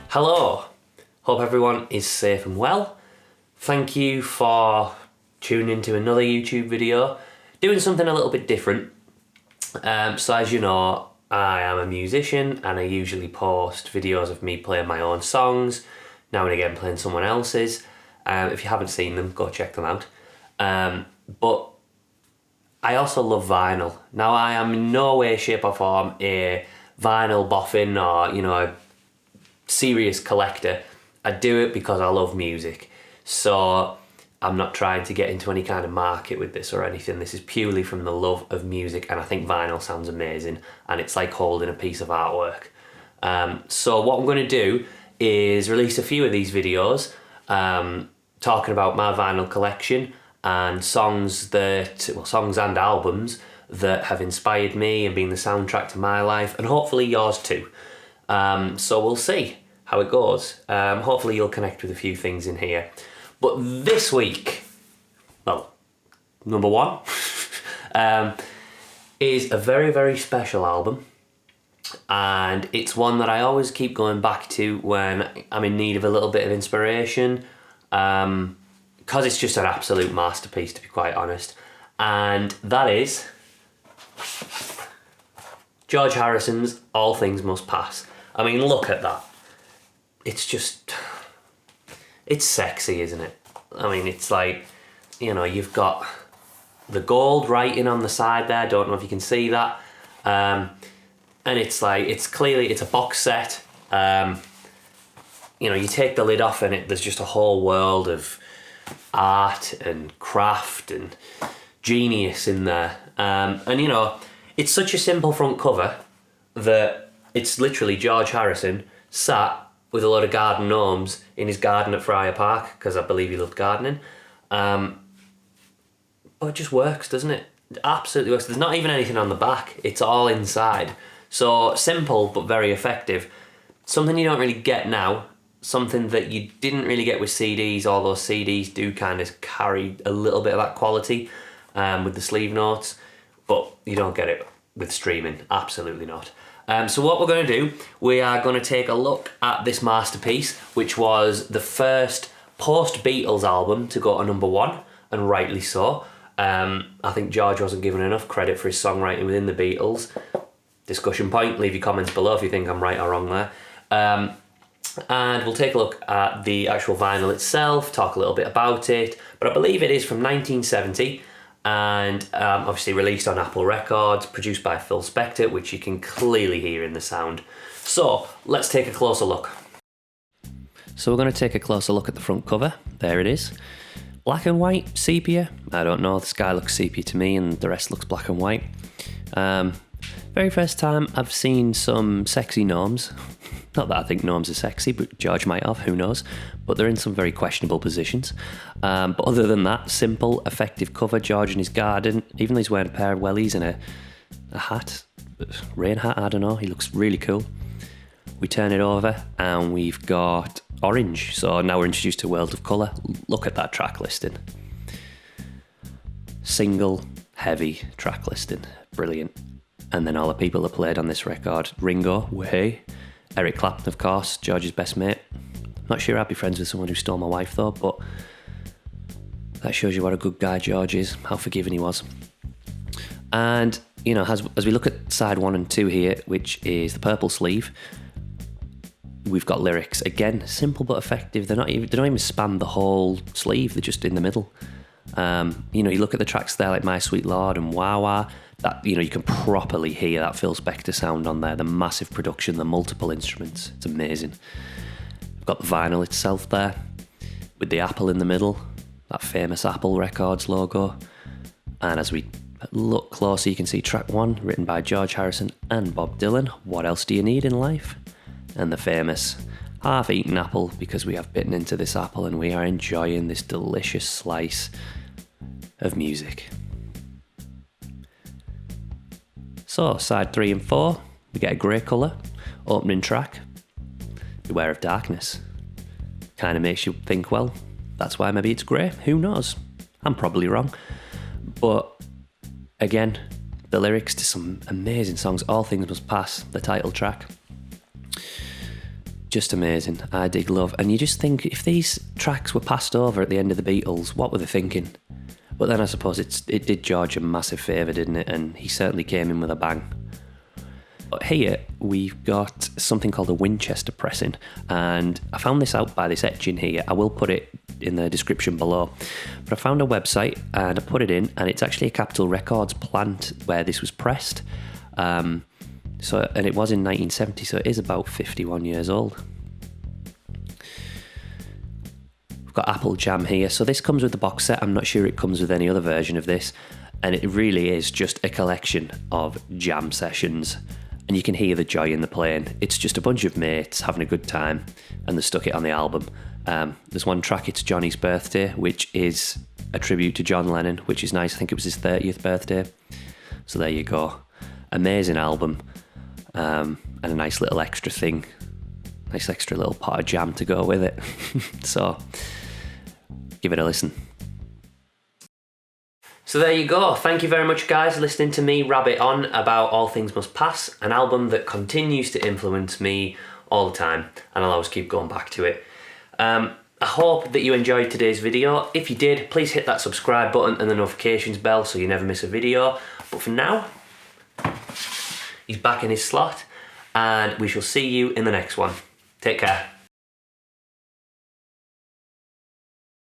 Hello, hope everyone is safe and well. Thank you for tuning into another YouTube video, doing something a little bit different. So as you know, I am a musician and I usually post videos of me playing my own songs, now and again playing someone else's. If you haven't seen them, go check them out. But I also love vinyl. Now I am in no way, shape or form a vinyl boffin or, a serious collector. I do it because I love music. So I'm not trying to get into any kind of market with this or anything. This is purely from the love of music, and I think vinyl sounds amazing and it's like holding a piece of artwork. So what I'm going to do is release a few of these videos talking about my vinyl collection and songs and albums that have inspired me and been the soundtrack to my life, and hopefully yours too. So we'll see how it goes. Hopefully you'll connect with a few things in here. But this week, number one, is a very, very special album. And it's one that I always keep going back to when I'm in need of a little bit of inspiration. Because it's just an absolute masterpiece, to be quite honest. And that is George Harrison's All Things Must Pass. I mean, look at that. It's sexy, isn't it? I mean, it's like, you've got the gold writing on the side there. Don't know if you can see that. And it's like, it's a box set. You take the lid off and there's just a whole world of art and craft and genius in there. And it's such a simple front cover that it's literally George Harrison sat with a lot of garden gnomes in his garden at Friar Park, because I believe he loved gardening. But it just works, doesn't it? It absolutely works. There's not even anything on the back. It's all inside. So simple, but very effective. Something you don't really get now. Something that you didn't really get with CDs, although CDs do kind of carry a little bit of that quality with the sleeve notes, but you don't get it with streaming, absolutely not. So what we're going to do, we are going to take a look at this masterpiece, which was the first post-Beatles album to go to number one, and rightly so. I think George wasn't given enough credit for his songwriting within the Beatles. Discussion point, leave your comments below if you think I'm right or wrong there. And we'll take a look at the actual vinyl itself, talk a little bit about it, but I believe it is from 1970 and obviously released on Apple Records, produced by Phil Spector, which you can clearly hear in the sound. So let's take a closer look. So we're going to take a closer look at the front cover. There it is. Black and white, sepia. I don't know, the sky looks sepia to me and the rest looks black and white. Very first time I've seen some sexy gnomes. Not that I think gnomes are sexy, but George might have, who knows. But they're in some very questionable positions. But other than that, simple, effective cover. George in his garden, even though he's wearing a pair of wellies and a hat, rain hat, I don't know. He looks really cool. We turn it over and we've got orange. So now we're introduced to a world of colour. Look at that track listing. Single, heavy track listing. Brilliant. And then all the people that played on this record: Ringo, Way, Eric Clapton, of course, George's best mate. Not sure I'd be friends with someone who stole my wife though, but that shows you what a good guy George is, how forgiving he was. And, as we look at side 1 and 2 here, which is the purple sleeve, we've got lyrics. Again, simple but effective. They don't even span the whole sleeve, they're just in the middle. You look at the tracks there like My Sweet Lord and Wah Wah. That, you can properly hear that Phil Spector sound on there, the massive production, the multiple instruments. It's amazing. We've got the vinyl itself there with the apple in the middle, that famous Apple Records logo. And as we look closer, you can see track 1, written by George Harrison and Bob Dylan. What else do you need in life? And the famous half-eaten apple, because we have bitten into this apple and we are enjoying this delicious slice of music. So, side 3 and 4, we get a grey colour, opening track, Beware of Darkness. Kind of makes you think, well, that's why maybe it's grey, who knows? I'm probably wrong. But, again, the lyrics to some amazing songs. All Things Must Pass, the title track. Just amazing. I dig love. And you just think, if these tracks were passed over at the end of the Beatles, what were they thinking? But then I suppose it did George a massive favour, didn't it? And he certainly came in with a bang. But here we've got something called a Winchester pressing, and I found this out by this etching here. I will put it in the description below. But I found a website and I put it in, and it's actually a Capitol Records plant where this was pressed. And it was in 1970, so it is about 51 years old. We've got Apple Jam here. So this comes with the box set. I'm not sure it comes with any other version of this. And it really is just a collection of jam sessions. And you can hear the joy in the playing. It's just a bunch of mates having a good time, and they stuck it on the album. There's one track, it's Johnny's Birthday, which is a tribute to John Lennon, which is nice. I think it was his 30th birthday. So there you go. Amazing album. And a nice little extra thing. Nice extra little pot of jam to go with it. So give it a listen. So there you go. Thank you very much, guys, listening to me rabbit on about All Things Must Pass, an album that continues to influence me all the time, and I'll always keep going back to it. I hope that you enjoyed today's video. If you did, please hit that subscribe button and the notifications bell so you never miss a video. But for now, he's back in his slot, and we shall see you in the next one. Take care.